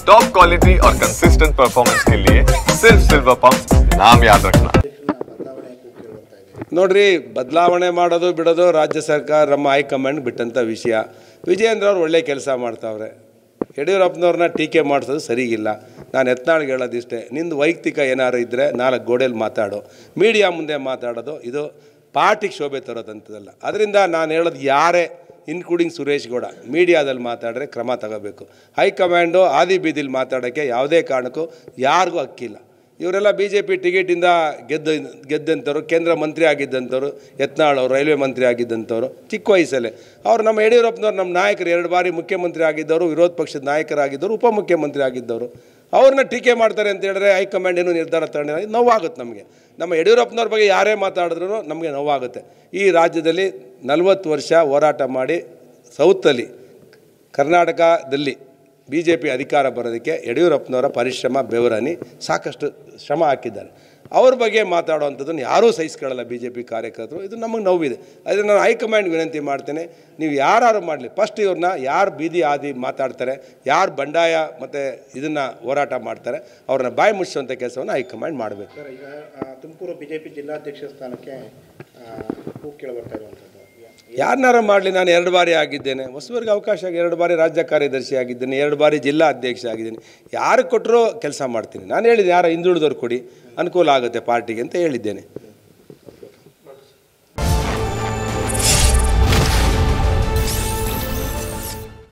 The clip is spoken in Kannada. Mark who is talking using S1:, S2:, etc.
S1: टॉप क्वालिटी और कंसिस्टेंट परफॉर्मेंस के लिए सिर्फ सिल्वर पंप नाम याद रखना।
S2: ನೋಡ್ರಿ, ಬದಲಾವಣೆ ಮಾಡೋದು ಬಿಡೋದು ರಾಜ್ಯ ಸರ್ಕಾರ ನಮ್ಮ ಹೈಕಮಾಂಡ್ ಬಿಟ್ಟಂಥ ವಿಷಯ. ವಿಜಯೇಂದ್ರ ಅವರು ಒಳ್ಳೆ ಕೆಲಸ ಮಾಡ್ತಾವ್ರೆ. ಯಡಿಯೂರಪ್ಪನವ್ರನ್ನ ಟೀಕೆ ಮಾಡಿಸೋದು ಸರಿಗಿಲ್ಲ. ನಾನು ಯತ್ನಾಳ್ಗೆ ಹೇಳೋದಿಷ್ಟೇ, ನಿಂದು ವೈಯಕ್ತಿಕ ಏನಾದ್ರು ಇದ್ದರೆ 4 ಗೋಡೆಯಲ್ಲಿ ಮಾತಾಡು, ಮೀಡಿಯಾ ಮುಂದೆ ಮಾತಾಡೋದು ಇದು ಪಾರ್ಟಿಗೆ ಶೋಭೆ ತರೋದಂಥದ್ದಲ್ಲ. ಅದರಿಂದ ನಾನು ಹೇಳೋದು, ಯಾರೇ ಇನ್ಕ್ಲೂಡಿಂಗ್ ಸುರೇಶ್ ಗೌಡ ಮೀಡಿಯಾದಲ್ಲಿ ಮಾತಾಡಿದ್ರೆ ಕ್ರಮ ತಗೋಬೇಕು. ಹೈಕಮಾಂಡು ಆದಿ ಬೀದಿಲಿ ಮಾತಾಡೋಕ್ಕೆ ಯಾವುದೇ ಕಾರಣಕ್ಕೂ ಯಾರಿಗೂ ಹಕ್ಕಿಲ್ಲ. ಇವರೆಲ್ಲ BJP ಟಿಕೆಟಿಂದ ಗೆದ್ದಂಥವ್ರು, ಕೇಂದ್ರ ಮಂತ್ರಿ ಆಗಿದ್ದಂಥವ್ರು, ಯತ್ನಾಳ್ ಅವರು ರೈಲ್ವೆ ಮಂತ್ರಿ ಆಗಿದ್ದಂಥವ್ರು ಚಿಕ್ಕ ವಯಸ್ಸಲ್ಲೇ. ಅವ್ರು ನಮ್ಮ ಯಡಿಯೂರಪ್ಪನವ್ರು ನಮ್ಮ ನಾಯಕರು 2 ಬಾರಿ ಮುಖ್ಯಮಂತ್ರಿ ಆಗಿದ್ದವರು, ವಿರೋಧ ಪಕ್ಷದ ನಾಯಕರಾಗಿದ್ದವರು, ಉಪಮುಖ್ಯಮಂತ್ರಿ ಆಗಿದ್ದವರು. ಅವ್ರನ್ನ ಟೀಕೆ ಮಾಡ್ತಾರೆ ಅಂತ ಹೇಳಿದ್ರೆ ಹೈಕಮಾಂಡ್ ಏನೂ ನಿರ್ಧಾರ ತಗೊಂಡಿಲ್ಲ. ನೋವಾಗುತ್ತೆ ನಮಗೆ. ನಮ್ಮ ಯಡಿಯೂರಪ್ಪನವ್ರ ಬಗ್ಗೆ ಯಾರೇ ಮಾತಾಡಿದ್ರೂ ನಮಗೆ ನೋವಾಗುತ್ತೆ. ಈ ರಾಜ್ಯದಲ್ಲಿ 40 ವರ್ಷ ಹೋರಾಟ ಮಾಡಿ ಸೌತಲ್ಲಿ ಕರ್ನಾಟಕದಲ್ಲಿ BJP ಅಧಿಕಾರ ಬರೋದಕ್ಕೆ ಯಡಿಯೂರಪ್ಪನವರ ಪರಿಶ್ರಮ ಬೆವರನಿ ಸಾಕಷ್ಟು ಶ್ರಮ ಹಾಕಿದ್ದಾರೆ. ಅವ್ರ ಬಗ್ಗೆ ಮಾತಾಡೋವಂಥದ್ದನ್ನು ಯಾರೂ ಸಹಿಸ್ಕೊಳ್ಳಲ್ಲ BJP ಕಾರ್ಯಕರ್ತರು. ಇದು ನಮಗೆ ನೋವಿದೆ. ಅದನ್ನು ನಾನು ಹೈಕಮಾಂಡ್ ವಿನಂತಿ ಮಾಡ್ತೇನೆ, ನೀವು ಯಾರು ಮಾಡಲಿ, ಫಸ್ಟ್ ಇವ್ರನ್ನ ಯಾರು ಬೀದಿ ಆದಿ ಮಾತಾಡ್ತಾರೆ, ಯಾರು ಬಂಡಾಯ ಮತ್ತು ಇದನ್ನು ಹೋರಾಟ ಮಾಡ್ತಾರೆ, ಅವ್ರನ್ನ ಬಾಯಿ ಮುಚ್ಚುವಂಥ ಕೆಲಸವನ್ನು ಹೈಕಮಾಂಡ್ ಮಾಡಬೇಕು.
S3: ಸರ್, ಈಗ ತುಮಕೂರು BJP ಜಿಲ್ಲಾಧ್ಯಕ್ಷ ಸ್ಥಾನಕ್ಕೆ ಕೂಗು ಕೇಳಬರ್ತಾ ಇರುವಂಥದ್ದು
S2: ಯಾರನ್ನಾರು ಮಾಡಲಿ, ನಾನು 2 ಬಾರಿ ಆಗಿದ್ದೇನೆ. ಹೊಸಬರಿಗೆ ಅವಕಾಶ ಆಗಿ 2 ಬಾರಿ ರಾಜ್ಯ ಕಾರ್ಯದರ್ಶಿ ಆಗಿದ್ದೇನೆ, 2 ಬಾರಿ ಜಿಲ್ಲಾ ಅಧ್ಯಕ್ಷ ಆಗಿದ್ದೀನಿ. ಯಾರು ಕೊಟ್ಟರೂ ಕೆಲಸ ಮಾಡ್ತೀನಿ. ನಾನು ಹೇಳಿದ್ದೀನಿ, ಯಾರು ಹಿಂದುಳಿದವ್ರು ಕೊಡಿ, ಅನುಕೂಲ ಆಗುತ್ತೆ ಪಾರ್ಟಿಗೆ ಅಂತ ಹೇಳಿದ್ದೇನೆ.